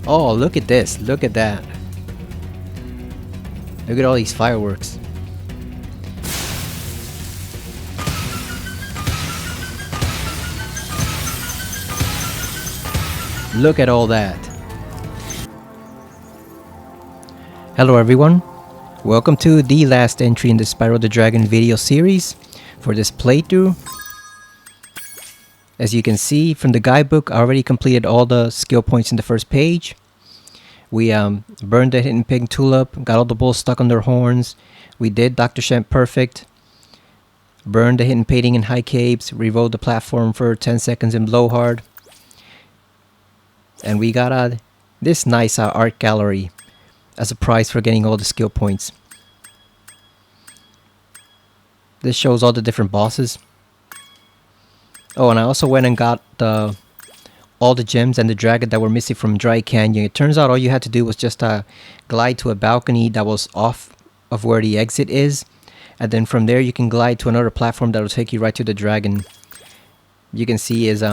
Oh, look at this. Look at that. Look at all these fireworks. Look at all that. Hello everyone. Welcome to the last entry in the Spyro the Dragon video series for this playthrough. As you can see from the guidebook, I already completed all the skill points in the first page. We burned the hidden pig tulip, got all the bulls stuck on their horns. We did Dr. Shemp perfect. Burned the hidden painting in high caves, rerolled the platform for 10 seconds in blowhard. And we got this nice art gallery as a prize for getting all the skill points. This shows all the different bosses. Oh, and I also went and got all the gems and the dragon that were missing from Dry Canyon. It turns out all you had to do was just glide to a balcony that was off of where the exit is. And then from there you can glide to another platform that will take you right to the dragon. You can see is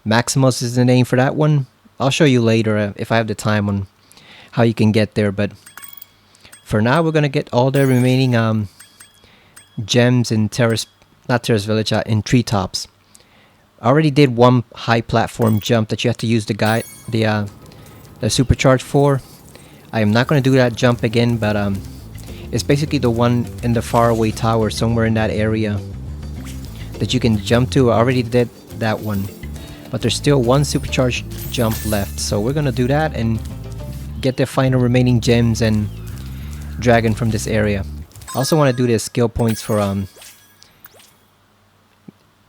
Maximus is the name for that one. I'll show you later if I have the time on how you can get there. But for now we're going to get all the remaining gems in not Terrace Village, in treetops. I already did one high platform jump that you have to use the supercharge for. I am not going to do that jump again, but it's basically the one in the faraway tower somewhere in that area that you can jump to. I already did that one, but there's still one supercharged jump left, so we're going to do that and get the final remaining gems and dragon from this area. I also want to do the skill points for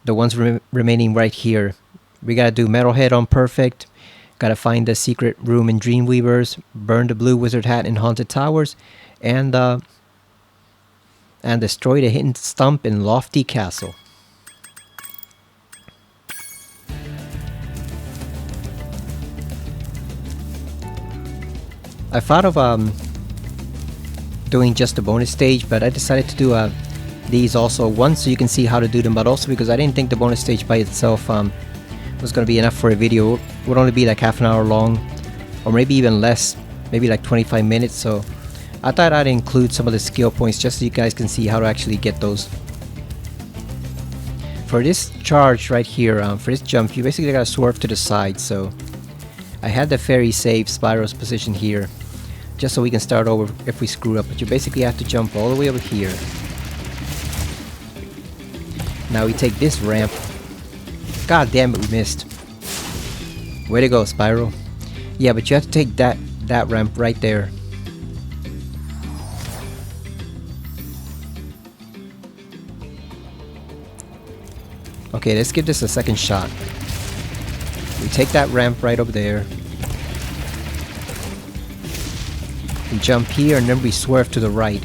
the ones remaining right here. We gotta do Metalhead on perfect. Gotta find the secret room in Dreamweavers. Burn the blue wizard hat in Haunted Towers, and destroy the hidden stump in Lofty Castle. I thought of doing just a bonus stage, but I decided to do these also, once so you can see how to do them, but also because I didn't think the bonus stage by itself was going to be enough for a video. It would only be like half an hour long, or maybe even less, maybe like 25 minutes. So I thought I'd include some of the skill points just so you guys can see how to actually get those. For this charge right here, for this jump, you basically gotta swerve to the side. So I had the fairy save Spyro's position here just so we can start over if we screw up, but you basically have to jump all the way over here. Now we take this ramp. God damn it, we missed. Way to go, Spyro. Yeah, but you have to take that ramp right there. Okay, let's give this a second shot. We take that ramp right over there. We jump here and then we swerve to the right.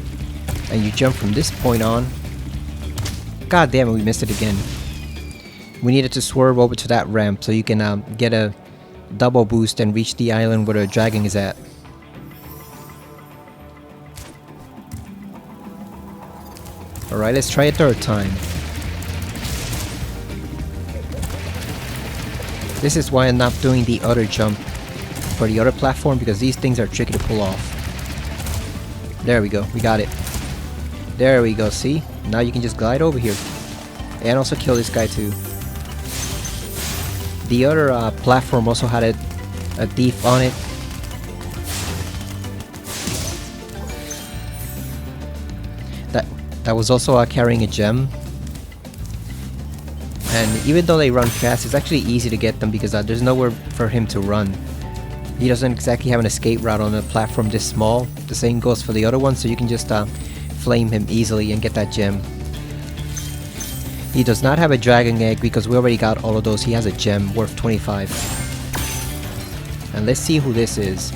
And you jump from this point on. God damn it, we missed it again. We needed to swerve over to that ramp so you can get a double boost and reach the island where the dragon is at. Alright, let's try a third time. This is why I'm not doing the other jump for the other platform, because these things are tricky to pull off. There we go, we got it. There we go, see? Now you can just glide over here. And also kill this guy too. The other platform also had a thief on it. That was also carrying a gem. And even though they run fast, it's actually easy to get them because there's nowhere for him to run. He doesn't exactly have an escape route on a platform this small. The same goes for the other one, so you can just flame him easily and get that gem. He does not have a dragon egg because we already got all of those. He has a gem worth 25. And let's see who this is.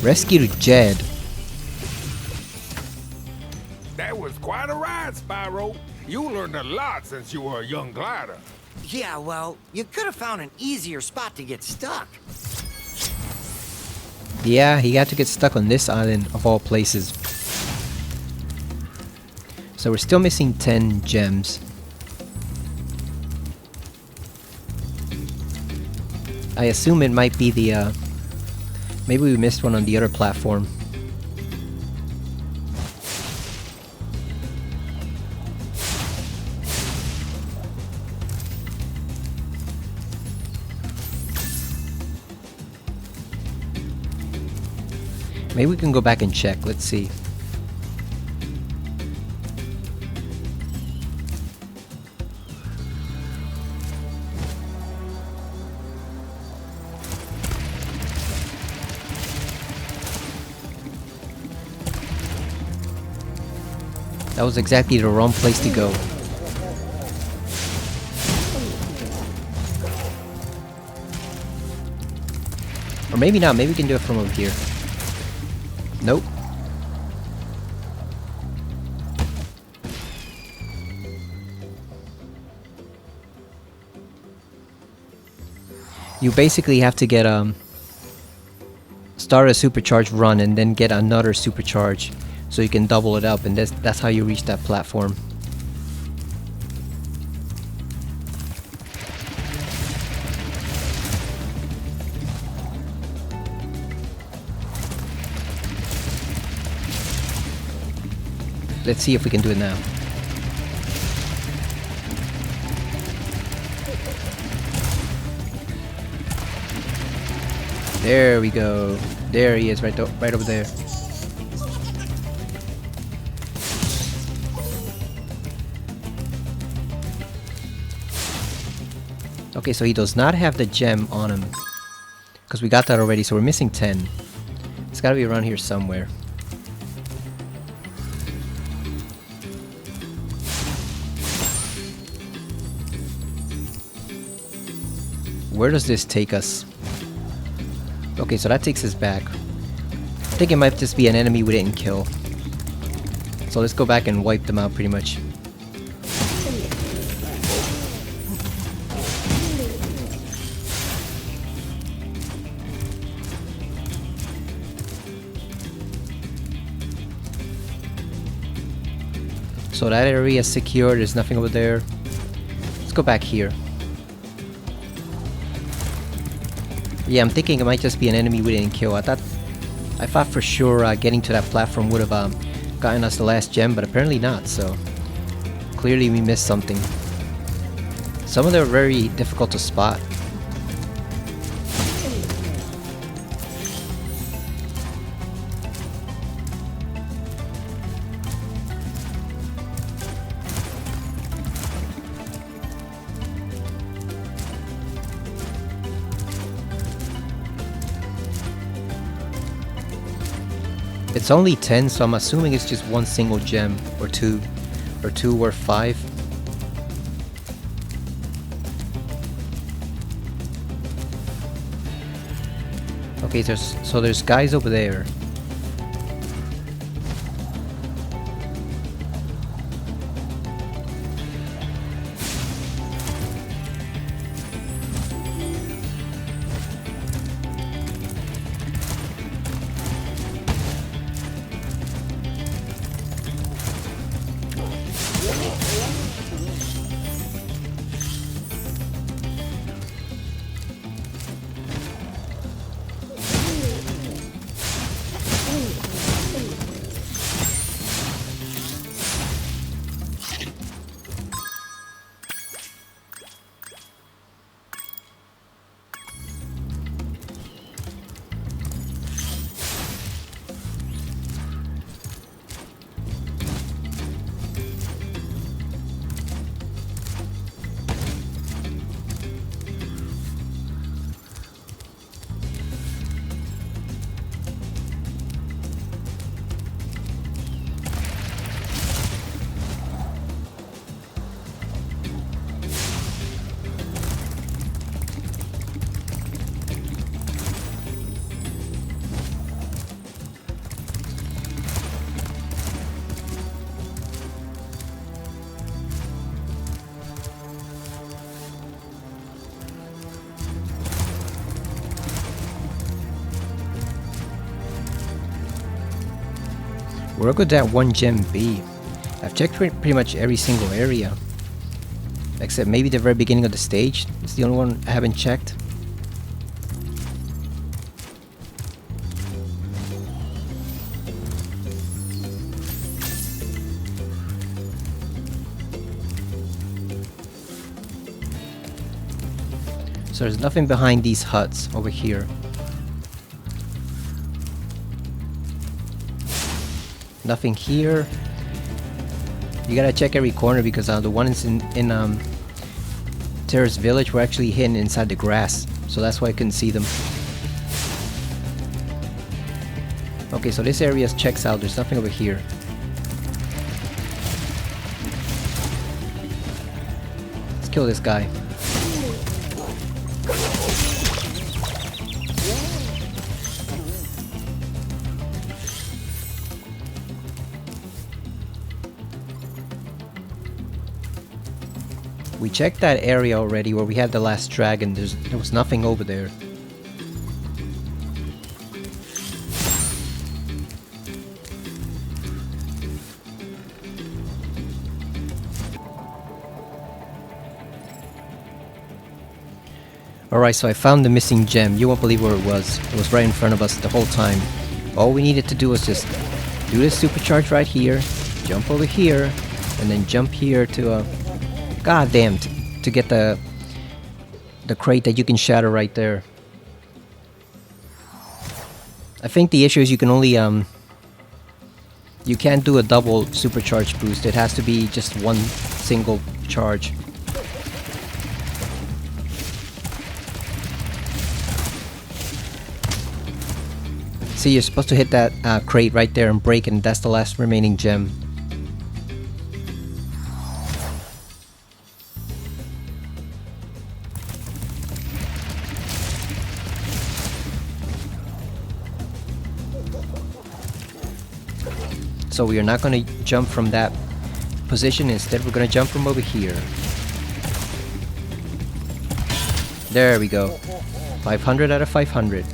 Rescue Jed. That was quite a ride, Spyro. You learned a lot since you were a young glider. Yeah, well, you could have found an easier spot to get stuck. Yeah, he got to get stuck on this island of all places. So we're still missing 10 gems. I assume it might be the, maybe we missed one on the other platform. Maybe we can go back and check, let's see. That was exactly the wrong place to go. Or maybe not, maybe we can do it from over here. Nope. You basically have to get start a supercharged run and then get another supercharge so you can double it up, and that's how you reach that platform. Let's see if we can do it now. There we go. There he is, right over there. Okay, so he does not have the gem on him, because we got that already, so we're missing 10. It's gotta be around here somewhere. Where does this take us? Okay, so that takes us back. I think it might just be an enemy we didn't kill. So let's go back and wipe them out pretty much. So that area is secure, there's nothing over there. Let's go back here. Yeah, I'm thinking it might just be an enemy we didn't kill. I thought for sure getting to that platform would have gotten us the last gem, but apparently not, so clearly we missed something. Some of them are very difficult to spot. It's only 10, so I'm assuming it's just one single gem, or two or 5. Okay, so there's guys over there. Where could that one gem be? I've checked pretty much every single area. Except maybe the very beginning of the stage. It's the only one I haven't checked. So there's nothing behind these huts over here. Nothing here. You gotta check every corner because the ones in Terrace Village were actually hidden inside the grass. So that's why I couldn't see them. Okay, so this area checks out. There's nothing over here. Let's kill this guy. We checked that area already where we had the last dragon. There was nothing over there. Alright, so I found the missing gem. You won't believe where it was. It was right in front of us the whole time. All we needed to do was just do this supercharge right here, jump over here, and then jump here to goddamn, to get the crate that you can shatter right there. I think the issue is you can only you can't do a double supercharge boost. It has to be just one single charge. See, you're supposed to hit that crate right there and break it, and that's the last remaining gem. So we are not going to jump from that position. Instead, we're going to jump from over here. There we go. 500 out of 500.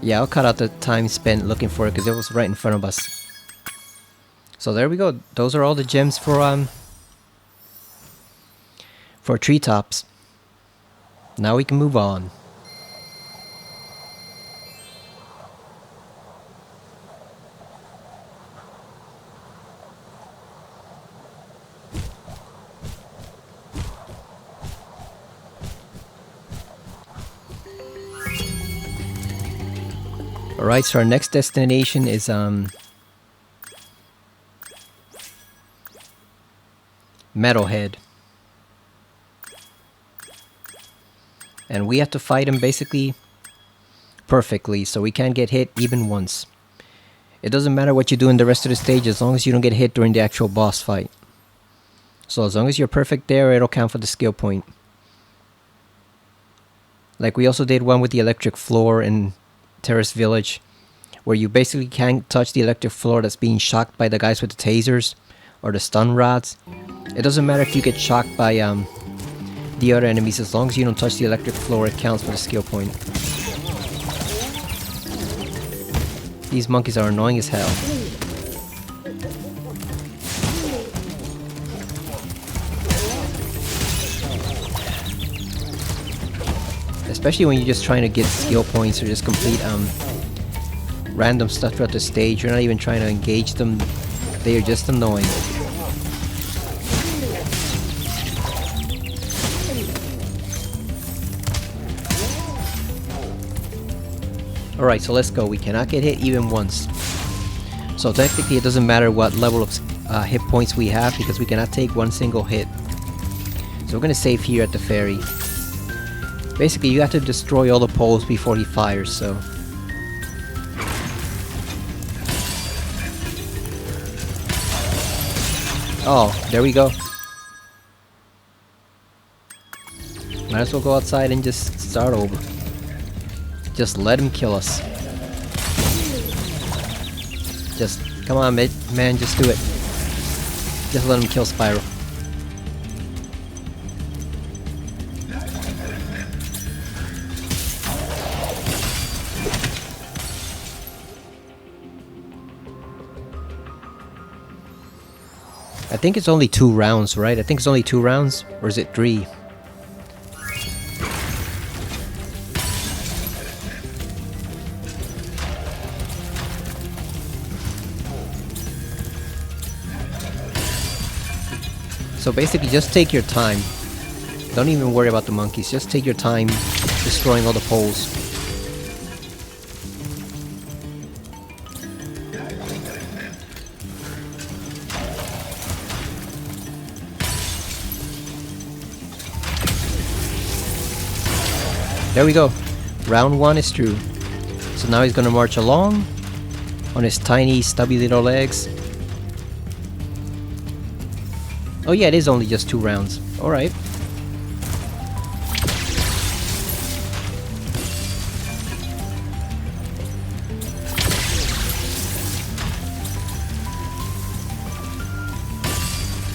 Yeah, I'll cut out the time spent looking for it because it was right in front of us. So there we go. Those are all the gems for treetops. Now we can move on. Alright, so our next destination is Metalhead. And we have to fight him basically perfectly, so we can't get hit even once. It doesn't matter what you do in the rest of the stage as long as you don't get hit during the actual boss fight. So as long as you're perfect there, it'll count for the skill point. Like we also did one with the electric floor in Terrace Village, where you basically can't touch the electric floor that's being shocked by the guys with the tasers or the stun rods. It doesn't matter if you get shocked by the other enemies, as long as you don't touch the electric floor, it counts for the skill point. These monkeys are annoying as hell. Especially when you're just trying to get skill points or just complete random stuff throughout the stage. You're not even trying to engage them. They are just annoying. Alright, so let's go. We cannot get hit even once. So technically it doesn't matter what level of hit points we have because we cannot take one single hit. So we're gonna save here at the ferry. Basically, you have to destroy all the poles before he fires, so... Oh, there we go. Might as well go outside and just start over. Just let him kill us. Just, come on, man, just do it. Just let him kill Spyro. I think it's only 2 rounds, right? I think it's only 2 rounds, or is it 3? So basically just take your time. Don't even worry about the monkeys. Just take your time destroying all the poles. There we go. Round 1 is through. So now he's gonna march along on his tiny stubby little legs. Oh yeah, it is only just 2 rounds. Alright.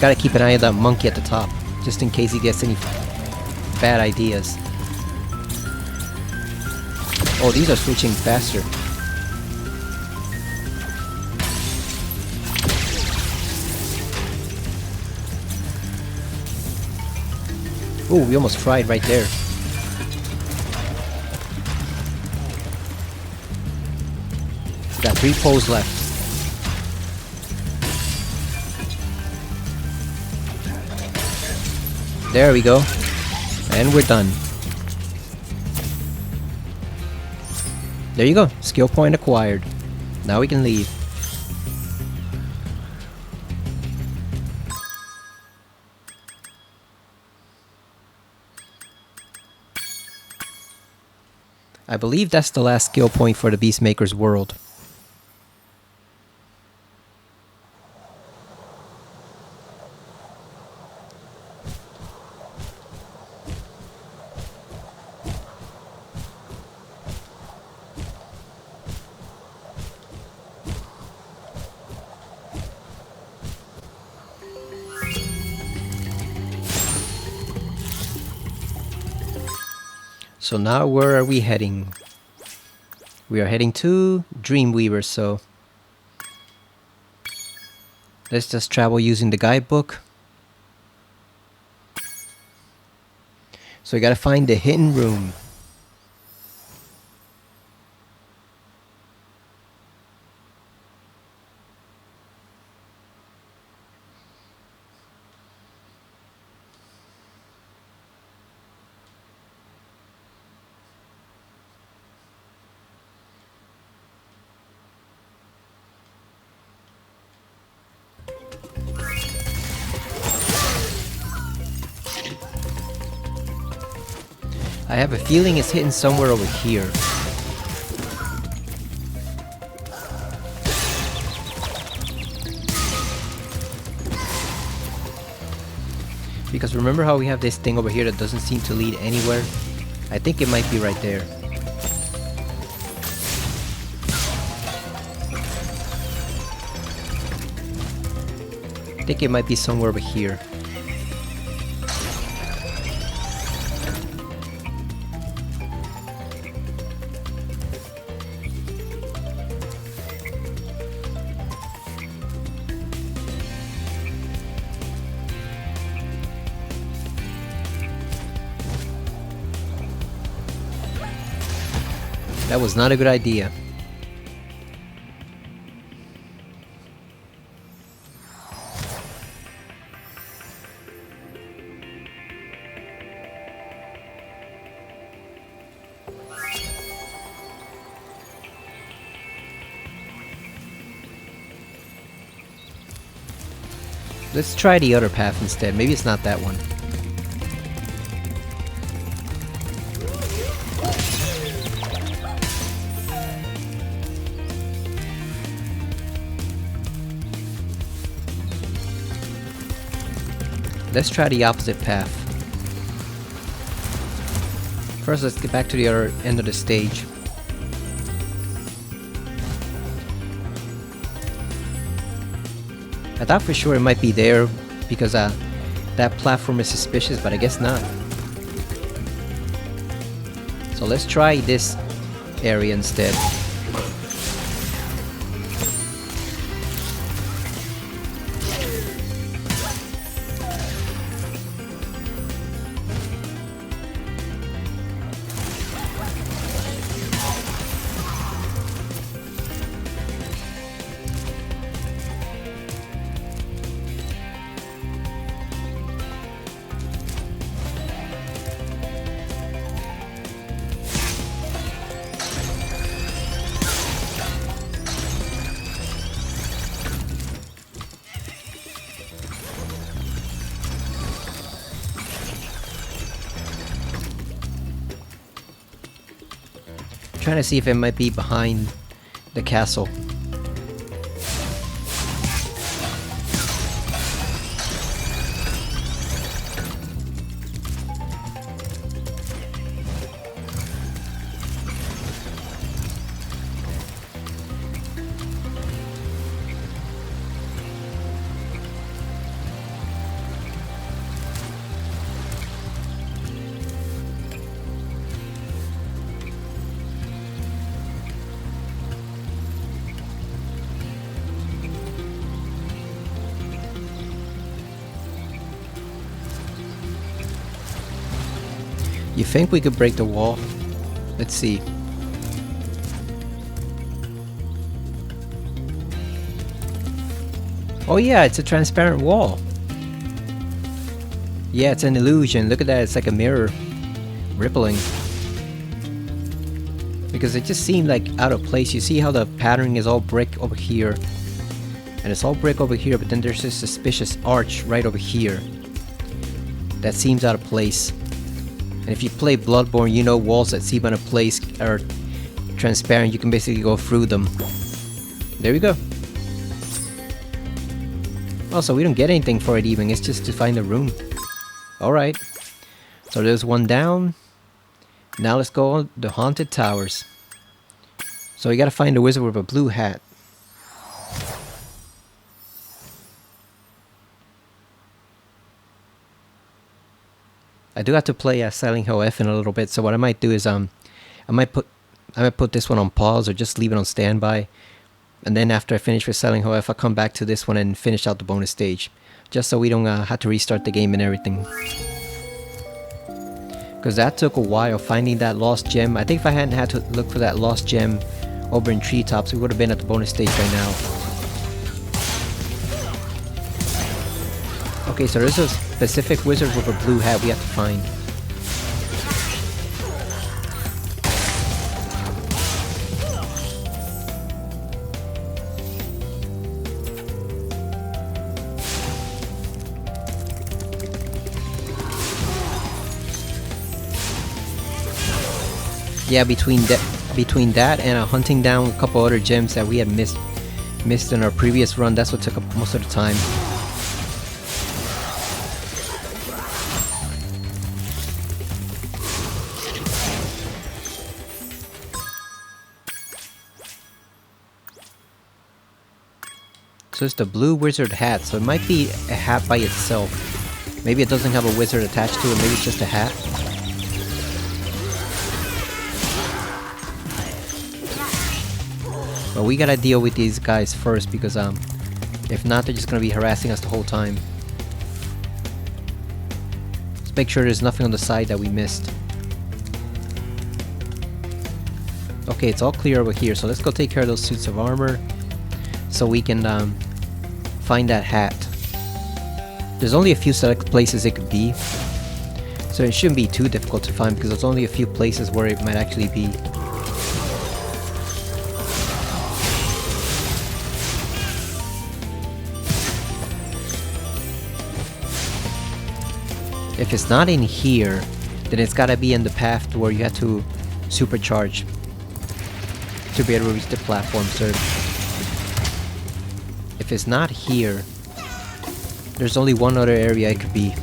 Gotta keep an eye on that monkey at the top, just in case he gets any bad ideas. Oh, these are switching faster. Ooh, we almost fried right there. We got 3 poles left. There we go. And we're done. There you go. Skill point acquired. Now we can leave. I believe that's the last skill point for the Beastmaker's world. So now where are we heading? We are heading to Dreamweaver, so let's just travel using the guidebook. So we gotta find the hidden room. I have a feeling it's hidden somewhere over here. Because remember how we have this thing over here that doesn't seem to lead anywhere? I think it might be right there. I think it might be somewhere over here. That was not a good idea. Let's try the other path instead. Maybe it's not that one. Let's try the opposite path. First, let's get back to the other end of the stage. I thought for sure it might be there because that platform is suspicious, but I guess not. So let's try this area instead. trying to see if it might be behind the castle. You think we could break the wall? Let's see. Oh yeah, it's a transparent wall. Yeah, it's an illusion. Look at that, it's like a mirror. Rippling. Because it just seemed like out of place. You see how the patterning is all brick over here. And it's all brick over here, but then there's this suspicious arch right over here. That seems out of place. And if you play Bloodborne, you know walls that seem out of place are transparent. You can basically go through them. There we go. Also, we don't get anything for it even. It's just to find the room. Alright. So there's one down. Now let's go on the Haunted Towers. So we gotta find a wizard with a blue hat. I do have to play Silent Hill F in a little bit, so what I might do is I might put this one on pause or just leave it on standby, and then after I finish with Silent Hill F, I'll come back to this one and finish out the bonus stage, just so we don't have to restart the game and everything. Because that took a while finding that lost gem. I think if I hadn't had to look for that lost gem over in Treetops, we would have been at the bonus stage right now. Okay, so there's a specific wizard with a blue hat we have to find. Yeah, between that and hunting down a couple other gems that we had missed in our previous run, that's what took up most of the time. So it's the blue wizard hat, so it might be a hat by itself. Maybe it doesn't have a wizard attached to it, maybe it's just a hat. But we gotta deal with these guys first, because if not, they're just gonna be harassing us the whole time. Let's make sure there's nothing on the side that we missed. Okay, it's all clear over here, so let's go take care of those suits of armor, so we can find that hat. There's only a few select places it could be, so it shouldn't be too difficult to find, because there's only a few places where it might actually be. If it's not in here, then it's gotta be in the path to where you have to supercharge to be able to reach the platform, sir. If it's not here, there's only one other area it could be.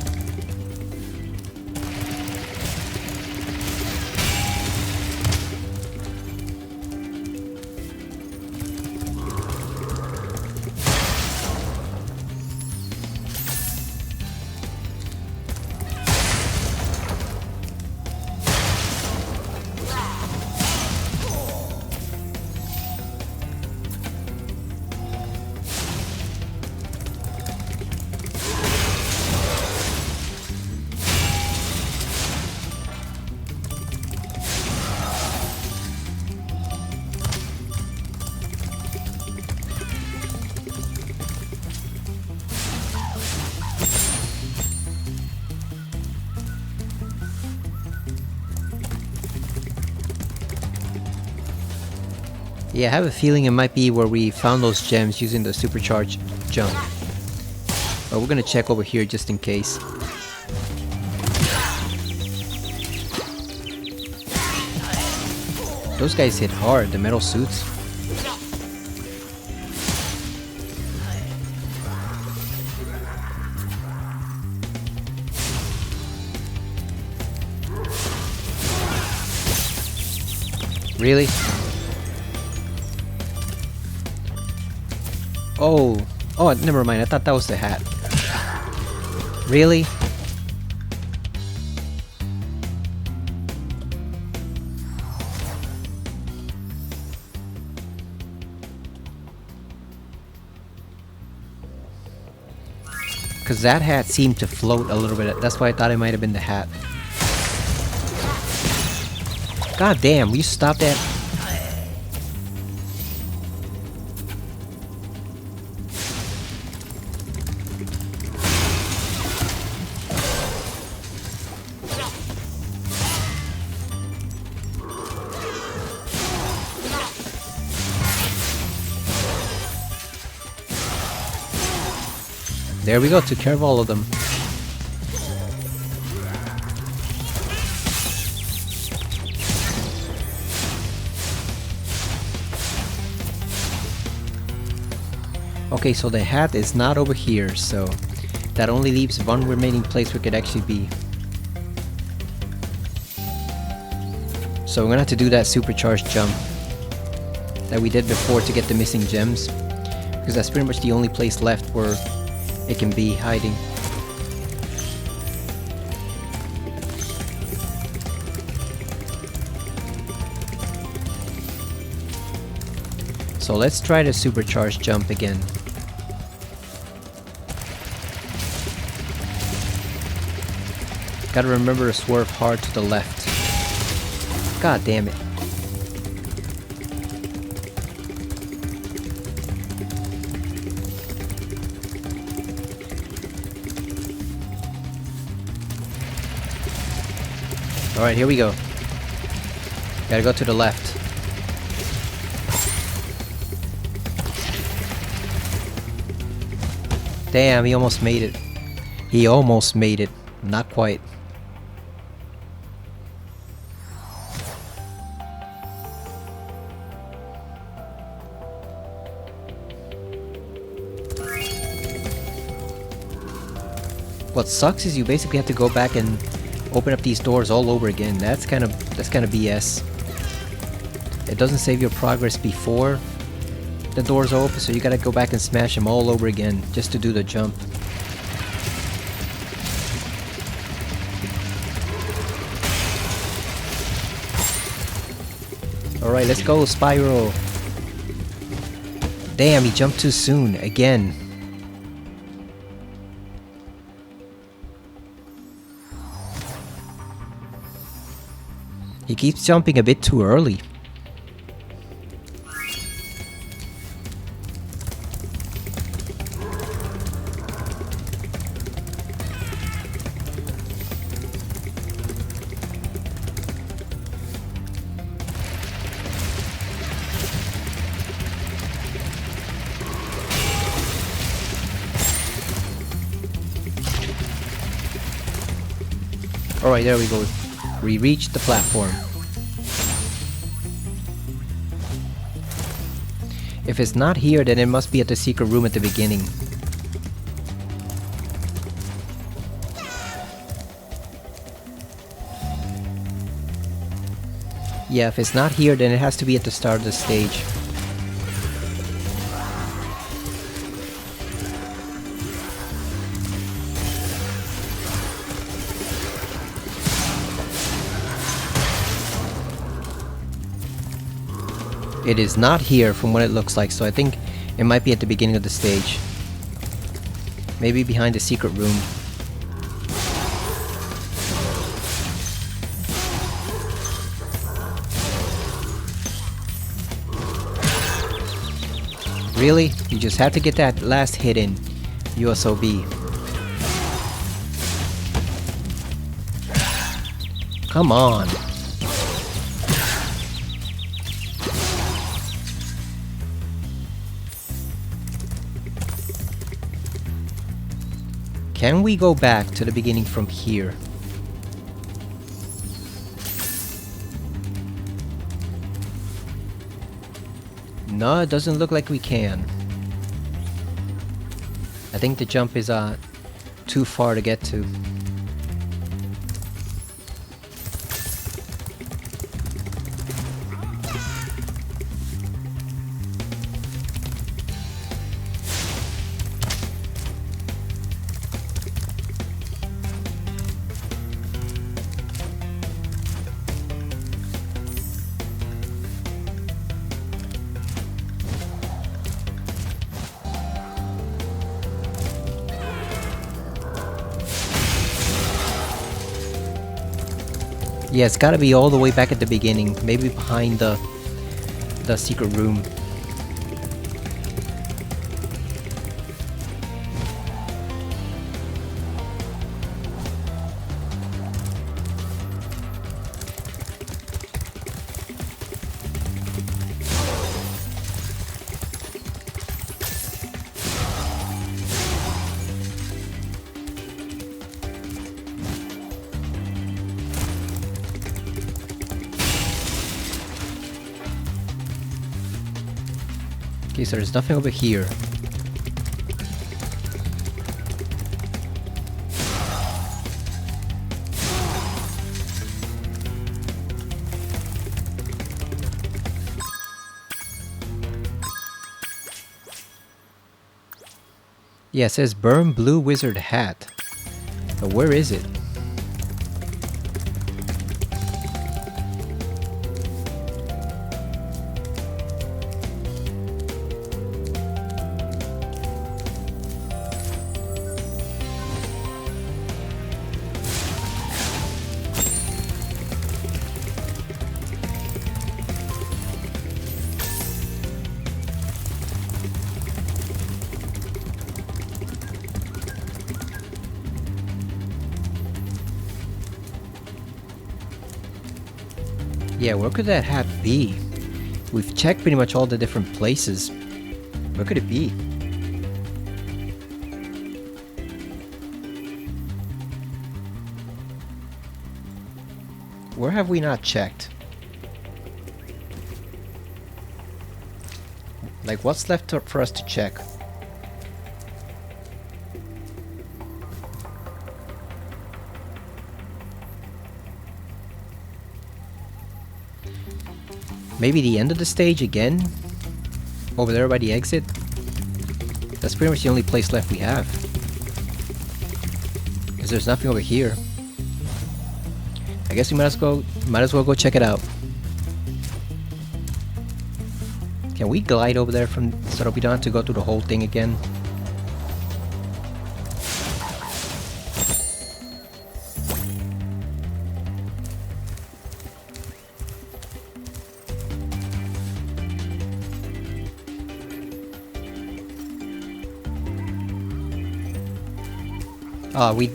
Yeah, I have a feeling it might be where we found those gems using the supercharged jump. But we're gonna check over here just in case. Those guys hit hard, the metal suits. Really? Oh. Oh, never mind. I thought that was the hat. Really? Because that hat seemed to float a little bit. That's why I thought it might have been the hat. God damn, will you stop that? There we go, took care of all of them. Okay, so the hat is not over here, so that only leaves one remaining place we could actually be. So we're gonna have to do that supercharged jump that we did before to get the missing gems, because that's pretty much the only place left where it can be hiding. So let's try the supercharged jump again. Gotta remember to swerve hard to the left. God damn it. Alright, here we go. Gotta go to the left. Damn, he almost made it. He almost made it. Not quite. What sucks is you basically have to go back and open up these doors all over again. That's kind of BS. It doesn't save your progress before the doors open, so you gotta go back and smash them all over again just to do the jump. Alright, let's go, Spyro. Damn, he jumped too soon again. He keeps jumping a bit too early. Alright, there we go. We reached the platform. If it's not here, then it must be at the secret room at the beginning. Yeah, if it's not here, then it has to be at the start of the stage. It is not here from what it looks like, so I think it might be at the beginning of the stage. Maybe behind the secret room. Really? You just have to get that last hit in, USOB. Come on. Can we go back to the beginning from here? No, it doesn't look like we can. I think the jump is too far to get to. Yeah, it's gotta be all the way back at the beginning, maybe behind the secret room. Okay, so there's nothing over here. Yeah, it says burn blue wizard hat. But where is it? Yeah, where could that hat be? We've checked pretty much all the different places. Where could it be? Where have we not checked? Like, what's left for us to check? Maybe the end of the stage again? Over there by the exit? That's pretty much the only place left we have. Because there's nothing over here. I guess we might as well go check it out. Can we glide over there from so that we don't have to go through the whole thing again?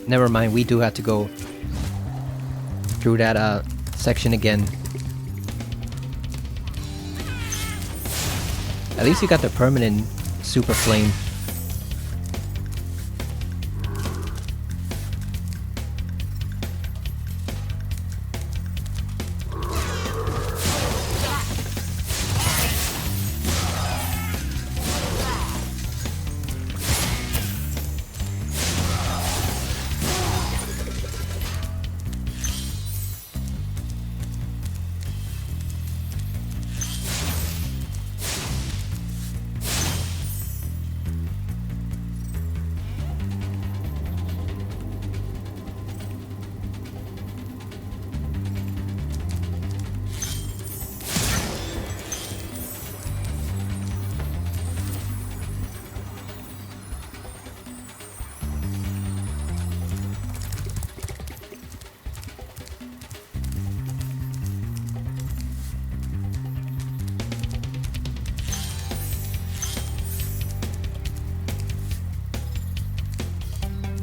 Never mind, we do have to go through that section again. At least we got the permanent super flame.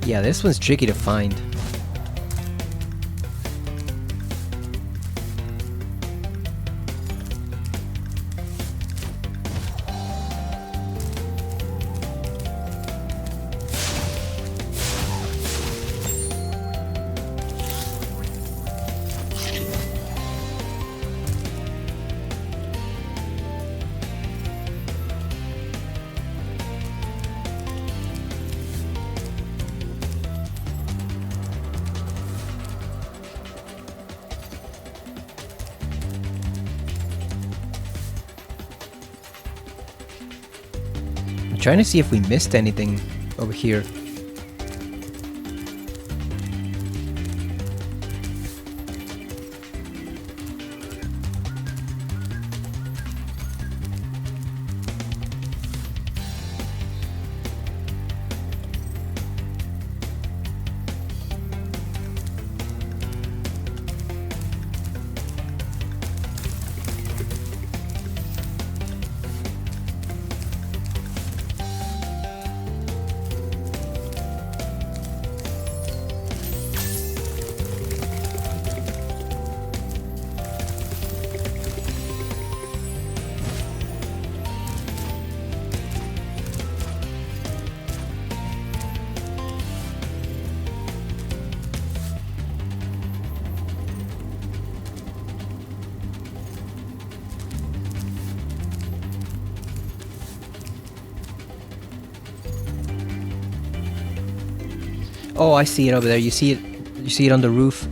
Yeah, this one's tricky to find. trying to see if we missed anything over here. Oh, I see it over there. You see it? You see it on the roof?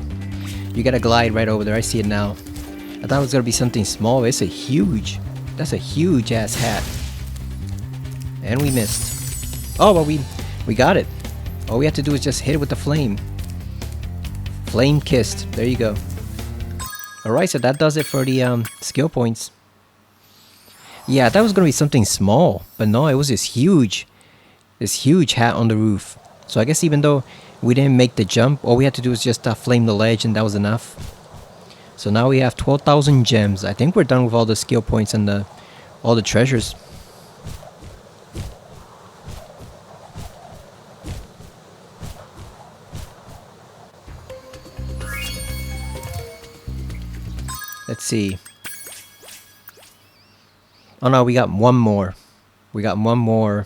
You gotta glide right over there. I see it now. I thought it was gonna be something small. It's a huge. That's a huge ass hat. And we missed. Oh, well, we got it. All we have to do is just hit it with the flame. Flame kissed. There you go. Alright, so that does it for the skill points. Yeah, that was gonna be something small, but no, it was this huge hat on the roof. So I guess even though we didn't make the jump, all we had to do was just flame the ledge, and that was enough. So now we have 12,000 gems. I think we're done with all the skill points and all the treasures. Let's see. Oh no, we got one more. We got one more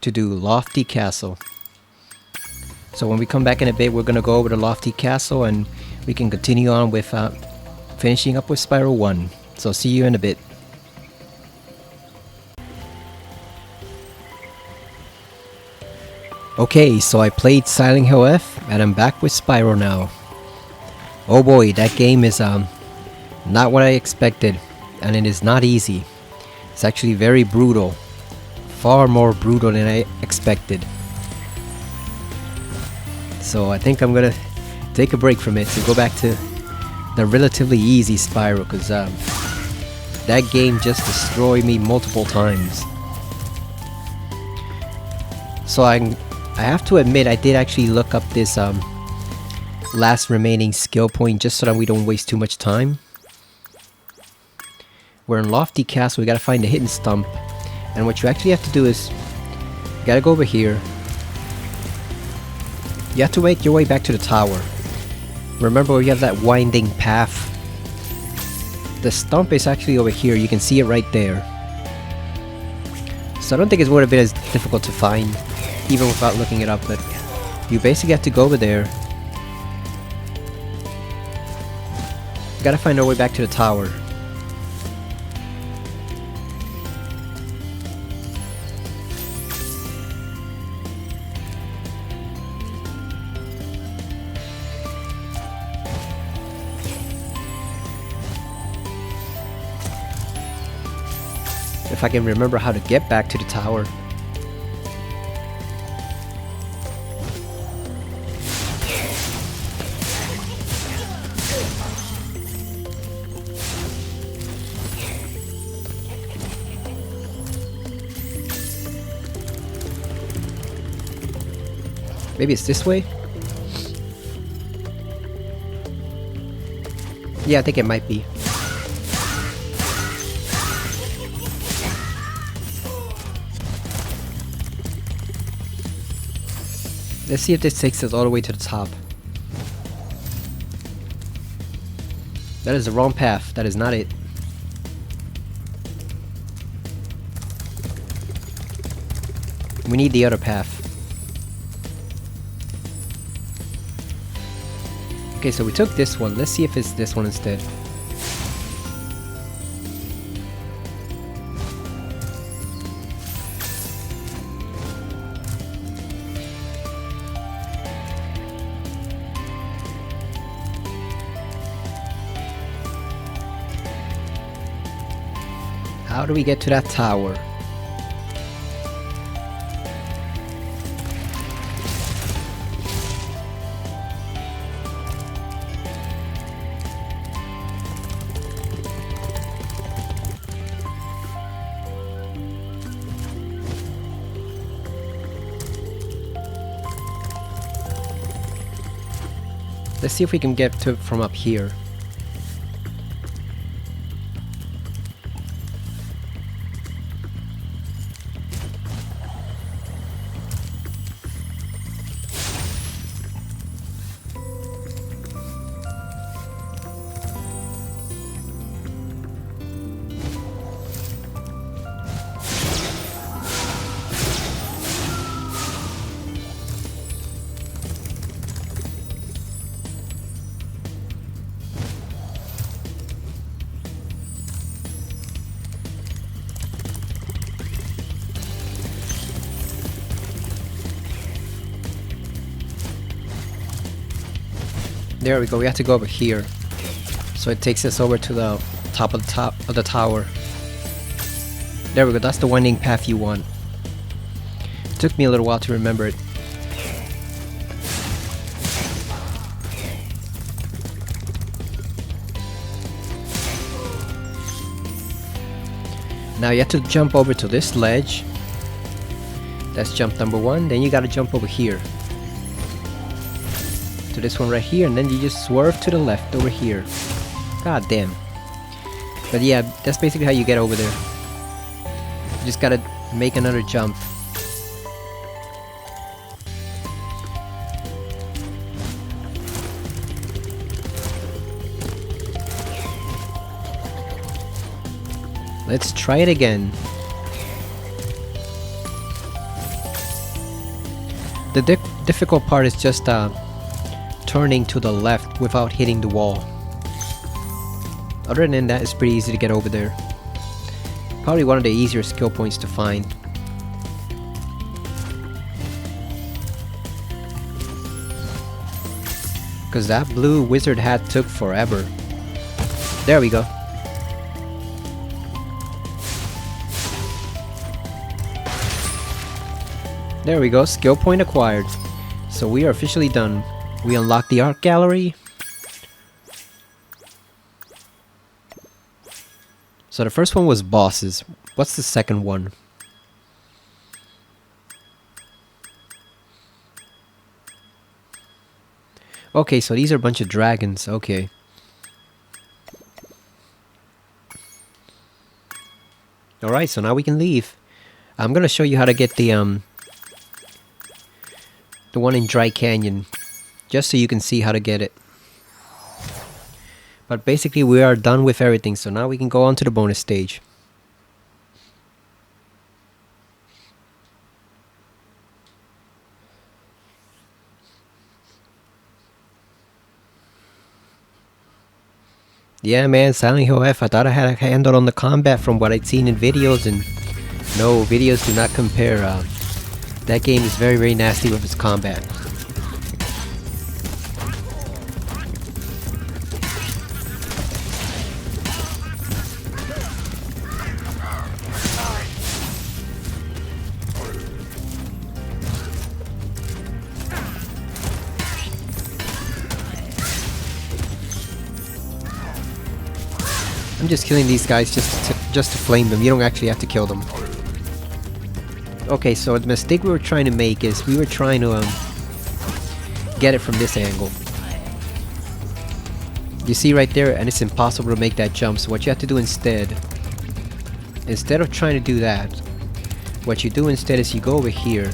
to do Lofty Castle. So when we come back in a bit, we're gonna go over to Lofty Castle and we can continue on with finishing up with Spyro 1. So see you in a bit. Okay, so I played Silent Hill F and I'm back with Spyro now. Oh boy, that game is not what I expected, and it is not easy. It's actually very brutal. Far more brutal than I expected. So I think I'm gonna take a break from it to go back to the relatively easy Spyro, because that game just destroyed me multiple times. So I have to admit, I did actually look up this last remaining skill point just so that we don't waste too much time. We're in Lofty Castle. We gotta find the hidden stump, and what you actually have to do is you gotta go over here. You have to make your way back to the tower. Remember, you have that winding path. The stump is actually over here. You can see it right there. So I don't think it would have been as difficult to find, even without looking it up, but you basically have to go over there. You gotta find our way back to the tower. If I can remember how to get back to the tower. Maybe it's this way? Yeah, I think it might be. Let's see if this takes us all the way to the top. That is the wrong path. That is not it. We need the other path. Okay, so we took this one. Let's see if it's this one instead. How do we get to that tower? Let's see if we can get to it from up here. There we go. We have to go over here, so it takes us over to the top of the tower. There we go. That's the winding path you want. It took me a little while to remember it. Now you have to jump over to this ledge. That's jump number 1. Then you gotta jump over here to this one right here, and then you just swerve to the left over here. God damn. But yeah, that's basically how you get over there. You just gotta make another jump. Let's try it again. The difficult part is just turning to the left without hitting the wall. Other than that, it's pretty easy to get over there. Probably one of the easier skill points to find. Because that blue wizard hat took forever. There we go. There we go, skill point acquired. So we are officially done. We unlocked the art gallery. So the first one was bosses. What's the second one? Okay, so these are a bunch of dragons. Okay. Alright, so now we can leave. I'm gonna show you how to get the one in Dry Canyon, just so you can see how to get it. But basically we are done with everything, so now we can go on to the bonus stage. Yeah man, Silent Hill F, I thought I had a handle on the combat from what I'd seen in videos, and no, videos do not compare. That game is very, very nasty with its combat. I'm just killing these guys just to flame them. You don't actually have to kill them. Okay, so the mistake we were trying to make is we were trying to get it from this angle. You see right there, and it's impossible to make that jump. So what you have to do instead of trying to do that, what you do instead is you go over here.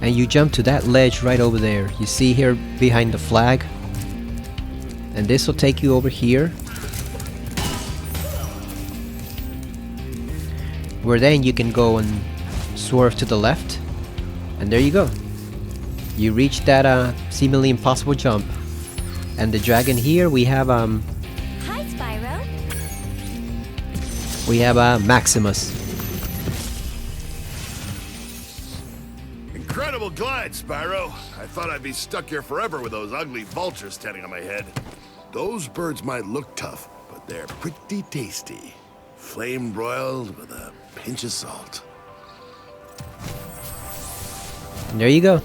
And you jump to that ledge right over there. You see here behind the flag? And this will take you over here, where then you can go and swerve to the left, and there you go. You reach that seemingly impossible jump. And the dragon here, we have Hi, Spyro. we have Maximus. Incredible glide, Spyro. I thought I'd be stuck here forever with those ugly vultures standing on my head. Those birds might look tough, but they're pretty tasty. Flame broiled with a pinch of salt. And there you go.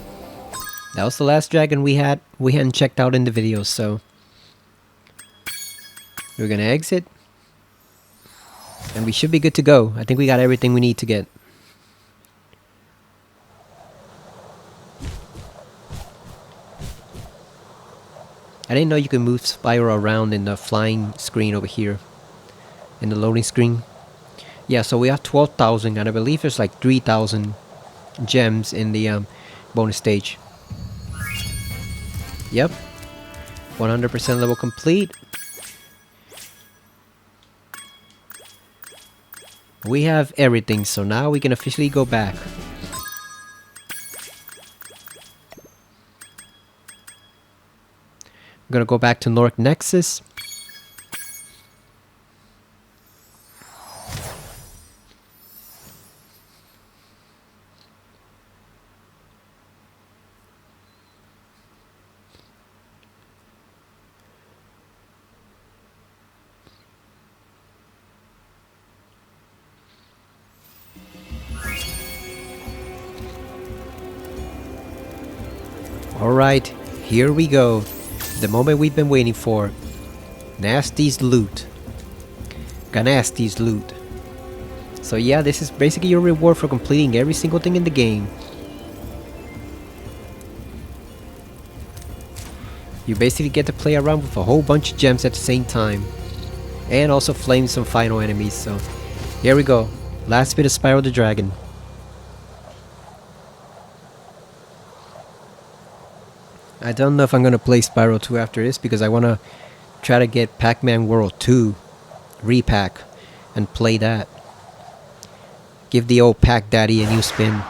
That was the last dragon we hadn't checked out in the video, so we're gonna exit. And we should be good to go. I think we got everything we need to get. I didn't know you could move Spyro around in the flying screen over here. In the loading screen. Yeah, so we have 12,000 and I believe there's like 3,000 gems in the bonus stage. Yep. 100% level complete. We have everything, so now we can officially go back. I'm gonna go back to North Nexus. Alright, here we go. The moment we've been waiting for. Gnasty's loot. Gnasty's loot. So yeah, this is basically your reward for completing every single thing in the game. You basically get to play around with a whole bunch of gems at the same time. And also flame some final enemies, so... Here we go. Last bit of Spyro the Dragon. I don't know if I'm gonna play Spyro 2 after this because I wanna try to get Pac-Man World 2 repack and play that. Give the old Pac Daddy a new spin.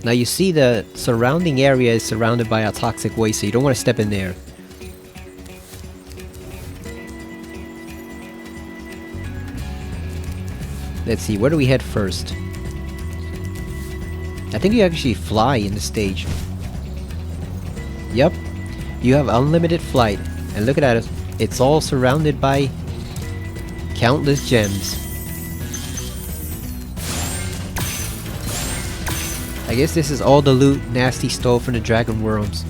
Now you see the surrounding area is surrounded by a toxic waste, so you don't want to step in there. Let's see, where do we head first? I think you actually fly in the stage. Yep, you have unlimited flight. And look at that, it's all surrounded by countless gems. I guess this is all the loot Gnasty stole from the Dragon realms.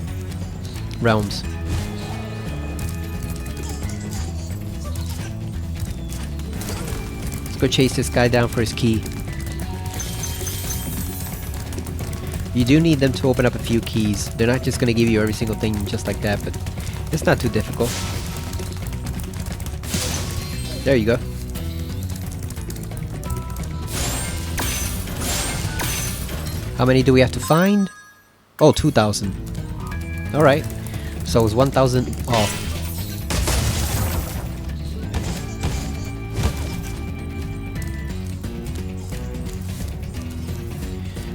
Let's go chase this guy down for his key. You do need them to open up a few keys. They're not just gonna give you every single thing just like that, but it's not too difficult. There you go. How many do we have to find? Oh, 2,000. Alright. So it's 1,000 off.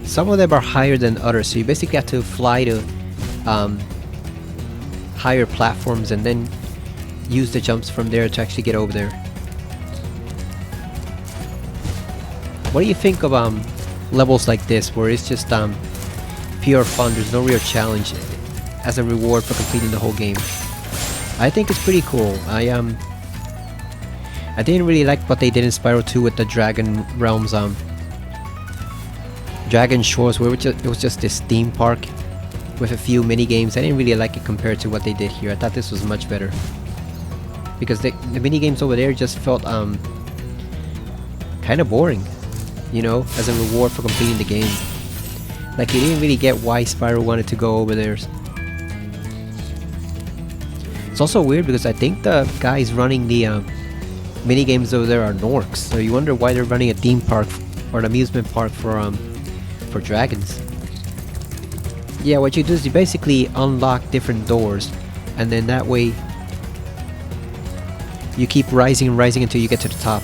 Some of them are higher than others, so you basically have to fly to higher platforms and then use the jumps from there to actually get over there. What do you think of levels like this, where it's just pure fun, there's no real challenge as a reward for completing the whole game? I think it's pretty cool. I didn't really like what they did in Spyro 2 with the Dragon Realms Dragon Shores, where it was just this theme park with a few mini games. I didn't really like it compared to what they did here. I thought this was much better because the mini games over there just felt kind of boring, you know, as a reward for completing the game. Like, you didn't really get why Spyro wanted to go over there. It's also weird because I think the guys running the mini games over there are Norks, so you wonder why they're running a theme park or an amusement park for dragons. Yeah, what you do is you basically unlock different doors, and then that way you keep rising and rising until you get to the top.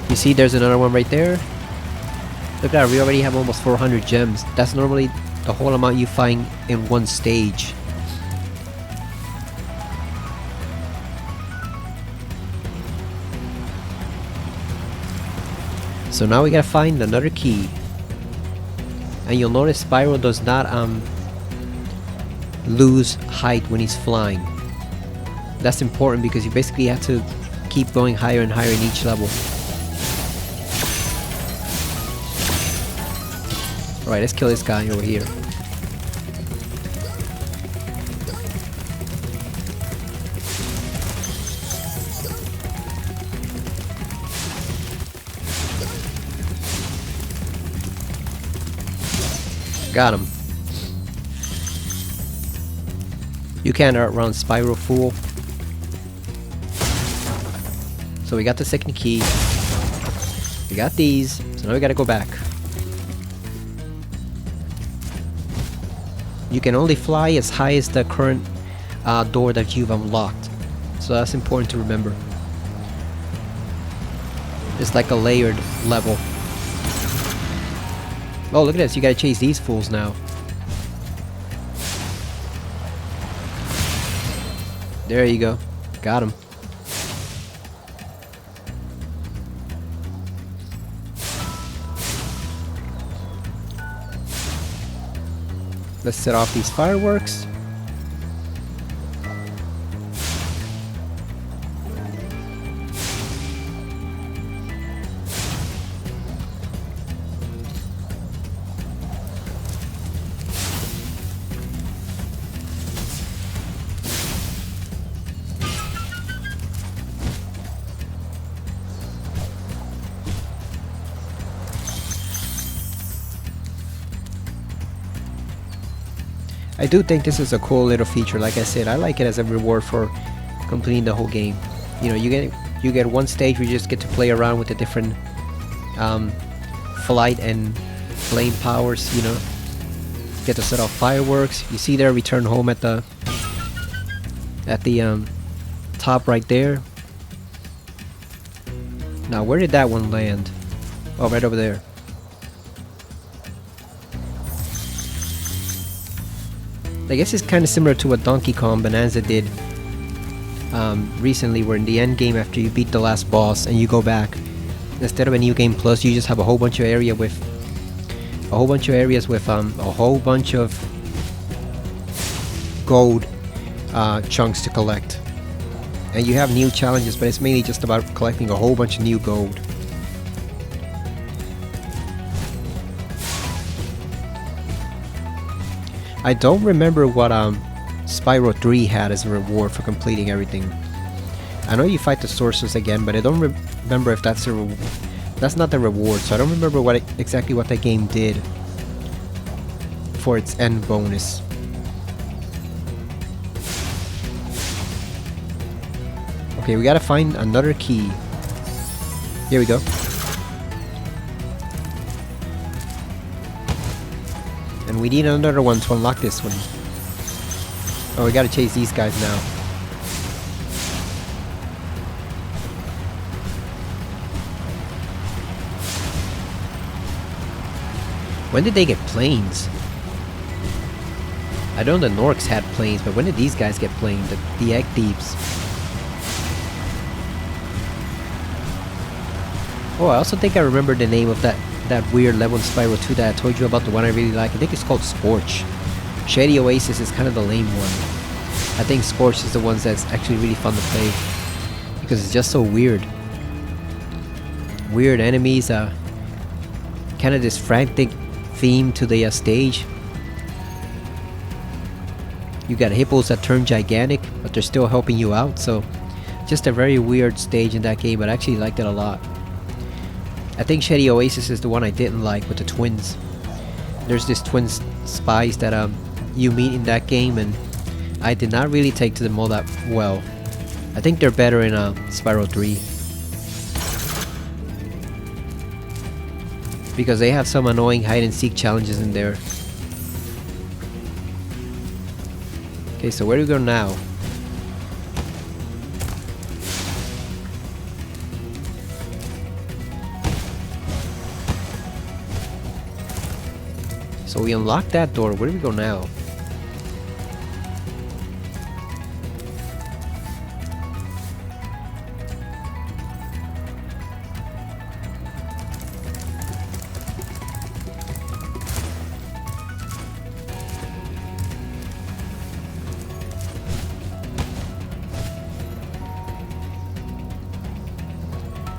You see, there's another one right there. Look at that, we already have almost 400 gems. That's normally the whole amount you find in one stage. So now we gotta find another key. And you'll notice Spyro does not lose height when he's flying. That's important because you basically have to keep going higher and higher in each level. Alright, let's kill this guy over here. Got him. You can't outrun Spyro, fool. So we got the second key. We got these. So now we gotta go back. You can only fly as high as the current door that you've unlocked. So that's important to remember. It's like a layered level. Oh, look at this. You gotta chase these fools now. There you go. Got him. Let's set off these fireworks. I do think this is a cool little feature. Like I said, I like it as a reward for completing the whole game. You know, you get one stage where you just get to play around with the different flight and flame powers. You know, get to set off fireworks. You see there, return home at the top right there. Now, where did that one land? Oh, right over there. I guess it's kind of similar to what Donkey Kong Bonanza did recently, where in the end game, after you beat the last boss and you go back, instead of a new game plus, you just have a whole bunch of areas with a whole bunch of gold chunks to collect, and you have new challenges, but it's mainly just about collecting a whole bunch of new gold. I don't remember what Spyro 3 had as a reward for completing everything. I know you fight the sorceress again, but I don't remember if that's that's not the reward. So I don't remember exactly what that game did for its end bonus. Okay, we gotta find another key. Here we go. And we need another one to unlock this one. Oh, we gotta chase these guys now. When did they get planes? I know the Norks had planes, but when did these guys get planes? The egg thieves. Oh, I also think I remember the name of that weird level in Spyro 2 that I told you about, the one I really like. I think it's called Scorch. Shady Oasis is kind of the lame one. I think Scorch is the one that's actually really fun to play because it's just so weird. Weird enemies, kind of this frantic theme to the stage. You got hippos that turn gigantic, but they're still helping you out, so just a very weird stage in that game, but I actually liked it a lot. I think Shady Oasis is the one I didn't like with the twins. There's this twin spies that you meet in that game, and I did not really take to them all that well. I think they're better in Spyro 3. Because they have some annoying hide and seek challenges in there. Okay, so where do we go now? So we unlocked that door. Where do we go now?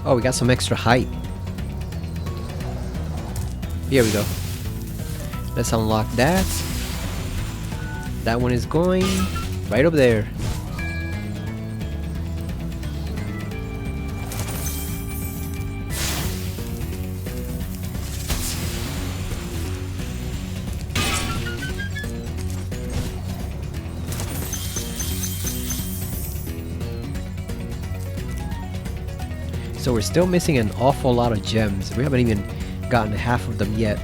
Oh, we got some extra height. Here we go. Let's unlock that. That one is going right up there. So we're still missing an awful lot of gems. We haven't even gotten half of them yet.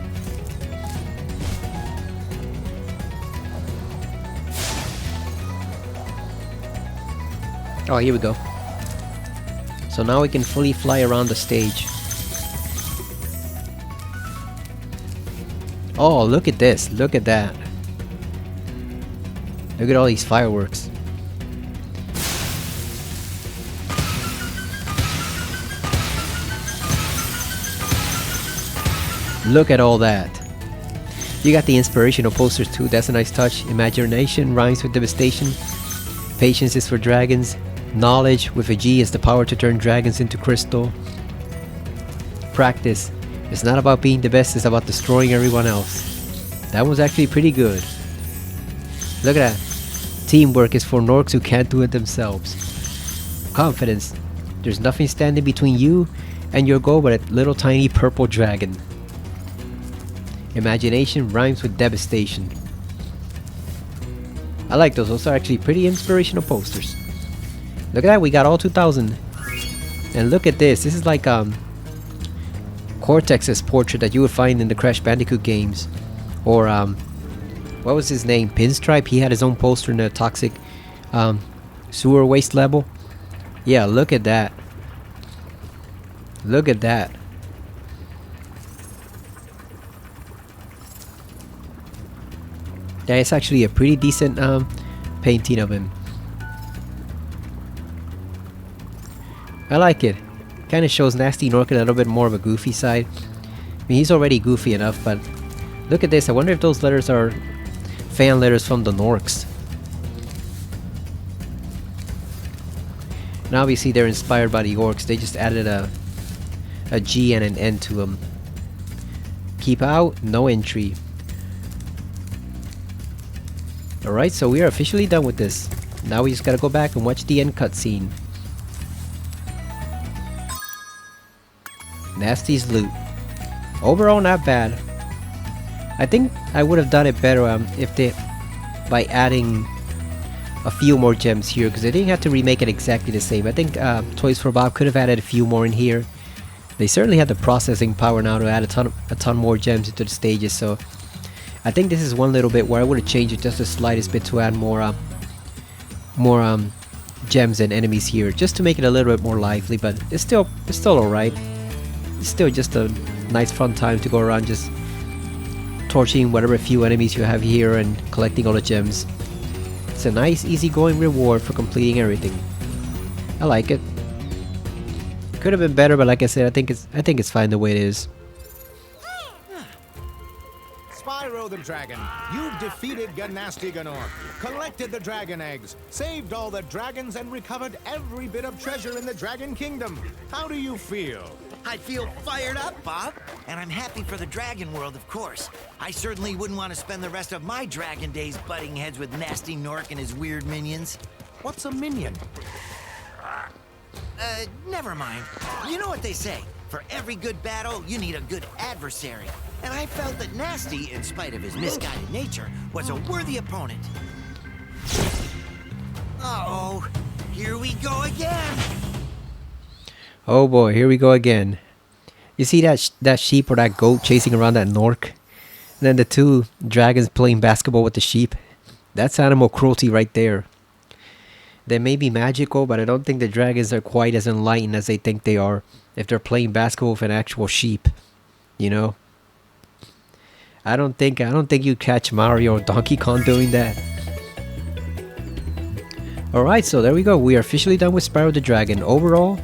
Oh, here we go. So now we can fully fly around the stage. Oh, look at this. Look at that. Look at all these fireworks. Look at all that. You got the inspirational posters too. That's a nice touch. Imagination rhymes with devastation. Patience is for dragons. Knowledge with a G is the power to turn dragons into crystal. Practice. It's not about being the best, it's about destroying everyone else. That was actually pretty good. Look at that. Teamwork is for Norks who can't do it themselves. Confidence. There's nothing standing between you and your goal but a little tiny purple dragon. Imagination rhymes with devastation. I like those. Those are actually pretty inspirational posters. Look at that. We got all 2,000. And look at this. This is like Cortex's portrait that you would find in the Crash Bandicoot games. Or what was his name? Pinstripe. He had his own poster in the toxic sewer waste level. Yeah, look at that. Look at that. Yeah, it's actually a pretty decent painting of him. I like it. Kind of shows Gnasty Nork a little bit more of a goofy side. I mean, he's already goofy enough, but look at this. I wonder if those letters are fan letters from the Norks. And obviously they're inspired by the Orcs. They just added a G and an N to them. Keep out, no entry. Alright, so we are officially done with this. Now we just gotta go back and watch the end cutscene. Gnasty's loot. Overall, not bad. I think I would have done it better if they, by adding a few more gems here, because they didn't have to remake it exactly the same. I think Toys for Bob could have added a few more in here. They certainly have the processing power now to add a ton more gems into the stages. So I think this is one little bit where I would have changed it just the slightest bit to add more gems and enemies here, just to make it a little bit more lively. But it's still alright. It's still just a nice fun time to go around just torching whatever few enemies you have here and collecting all the gems. It's a nice easygoing reward for completing everything. I like it. Could have been better, but like I said, I think it's fine the way it is. Spyro the Dragon, you've defeated Gnasty Gnork, collected the dragon eggs, saved all the dragons, and recovered every bit of treasure in the Dragon Kingdom. How do you feel? I feel fired up, Bob. And I'm happy for the dragon world, of course. I certainly wouldn't want to spend the rest of my dragon days butting heads with Gnasty Gnork and his weird minions. What's a minion? Never mind. You know what they say. For every good battle, you need a good adversary. And I felt that Gnasty, in spite of his misguided nature, was a worthy opponent. Uh-oh. Here we go again. Oh boy, here we go again. You see that sheep or that goat chasing around that Nork? And then the two dragons playing basketball with the sheep? That's animal cruelty right there. They may be magical, but I don't think the dragons are quite as enlightened as they think they are if they're playing basketball with an actual sheep. You know? I don't think you'd catch Mario or Donkey Kong doing that. Alright, so there we go. We are officially done with Spyro the Dragon. Overall,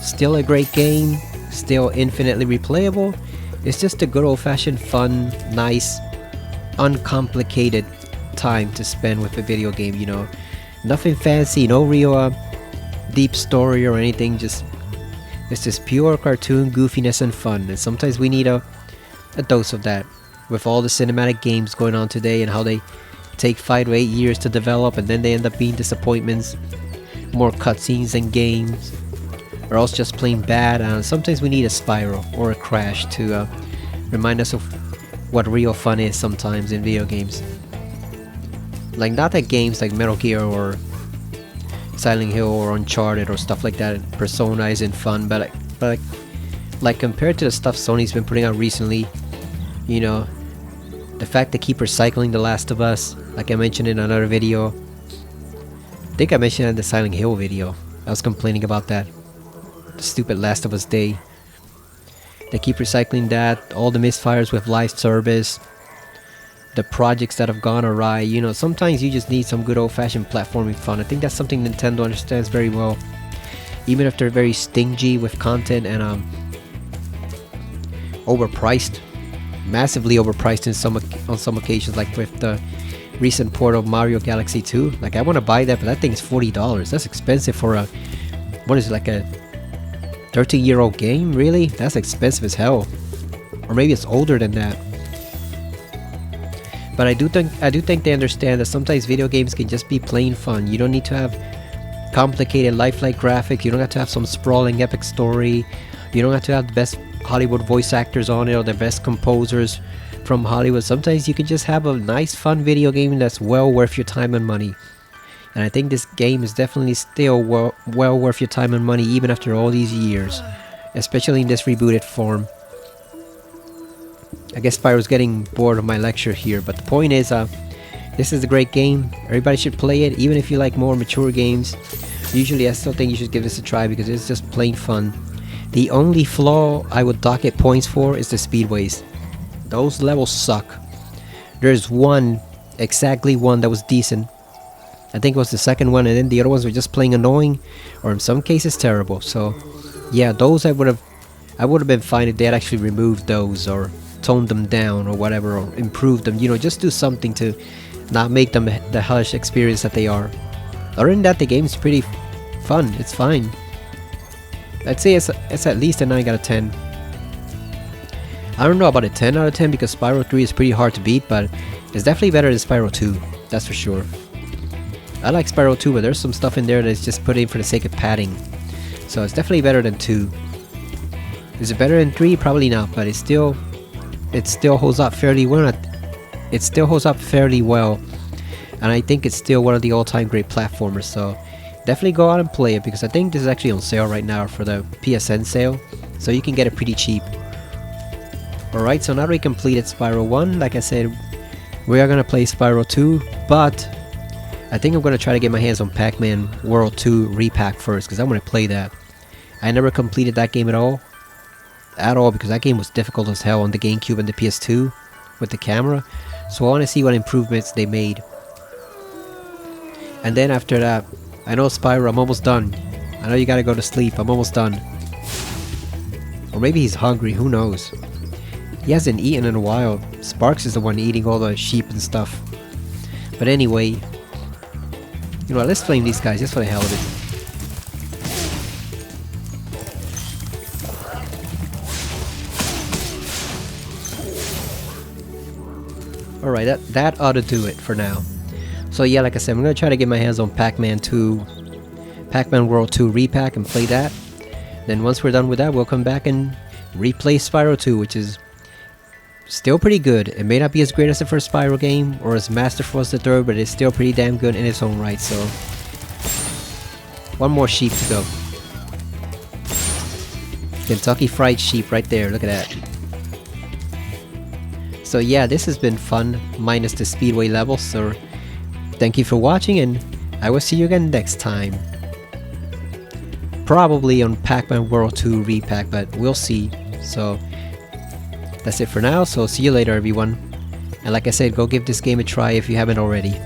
still a great game. Still infinitely replayable. It's just a good old-fashioned fun, nice, uncomplicated time to spend with a video game, you know. Nothing fancy, no real deep story or anything, it's just pure cartoon goofiness and fun. And sometimes we need a dose of that with all the cinematic games going on today and how they take 5 to 8 years to develop and then they end up being disappointments. More cutscenes and games, or else just plain bad. Sometimes we need a Spyro or a Crash to remind us of what real fun is sometimes in video games. Like, not that games like Metal Gear or Silent Hill or Uncharted or stuff like that, Persona isn't fun, but like, but like compared to the stuff Sony's been putting out recently, you know, the fact they keep recycling The Last of Us, like I mentioned in another video. I think I mentioned it in the Silent Hill video. I was complaining about that. The stupid Last of Us Day. They keep recycling that, all the misfires with live service, the projects that have gone awry. You know, sometimes you just need some good old-fashioned platforming fun. I think that's something Nintendo understands very well. Even if they're very stingy with content and overpriced, massively overpriced on some occasions, like with the recent port of Mario Galaxy 2. Like, I want to buy that, but that thing's $40. That's expensive for a, what is it, like a 13-year-old game? Really? That's expensive as hell. Or maybe it's older than that. But I do think they understand that sometimes video games can just be plain fun. You don't need to have complicated lifelike graphics. You don't have to have some sprawling epic story. You don't have to have the best Hollywood voice actors on it or the best composers from Hollywood. Sometimes you can just have a nice fun video game that's well worth your time and money. And I think this game is definitely still well worth your time and money even after all these years, especially in this rebooted form. I guess Spyro's getting bored of my lecture here, but the point is, this is a great game. Everybody should play it, even if you like more mature games. Usually I still think you should give this a try because it's just plain fun. The only flaw I would dock it points for is the speedways. Those levels suck. There's one, exactly one, that was decent. I think it was the second one, and then the other ones were just plain annoying, or in some cases terrible. So yeah, those I would have been fine if they had actually removed those or toned them down or whatever, or improved them. You know, just do something to not make them the hellish experience that they are. Other than that, the game's pretty fun. It's fine. I'd say it's at least a 9 out of 10. I don't know about a 10 out of 10 because Spyro 3 is pretty hard to beat, but it's definitely better than Spyro 2. That's for sure. I like Spyro 2, but there's some stuff in there that's just put in for the sake of padding. So it's definitely better than 2. Is it better than 3? Probably not, but it still holds up fairly well. It still holds up fairly well, and I think it's still one of the all-time great platformers. So definitely go out and play it because I think this is actually on sale right now for the PSN sale, so you can get it pretty cheap. Alright, so now that we completed Spyro 1, like I said, we are gonna play Spyro 2, but I think I'm gonna try to get my hands on Pac-Man World 2 repack first because I want to play that. I never completed that game at all because that game was difficult as hell on the GameCube and the PS2 with the camera. So I want to see what improvements they made. And then after that, I know Spyro, I'm almost done. I know you gotta go to sleep, I'm almost done. Or maybe he's hungry, who knows. He hasn't eaten in a while. Sparx is the one eating all the sheep and stuff. But anyway, you know what, let's flame these guys just for the hell of it. Alright, that ought to do it for now. So yeah, like I said, I'm going to try to get my hands on Pac-Man World 2 repack and play that. Then once we're done with that, we'll come back and replay Spyro 2, which is still pretty good. It may not be as great as the first Spyro game or as masterful as the third, but it's still pretty damn good in its own right. So one more sheep to go. Kentucky Fried Sheep right there, look at that. So yeah, this has been fun, minus the speedway levels, so thank you for watching, and I will see you again next time. Probably on Pac-Man World 2 repack, but we'll see. So that's it for now, so see you later everyone. And like I said, go give this game a try if you haven't already.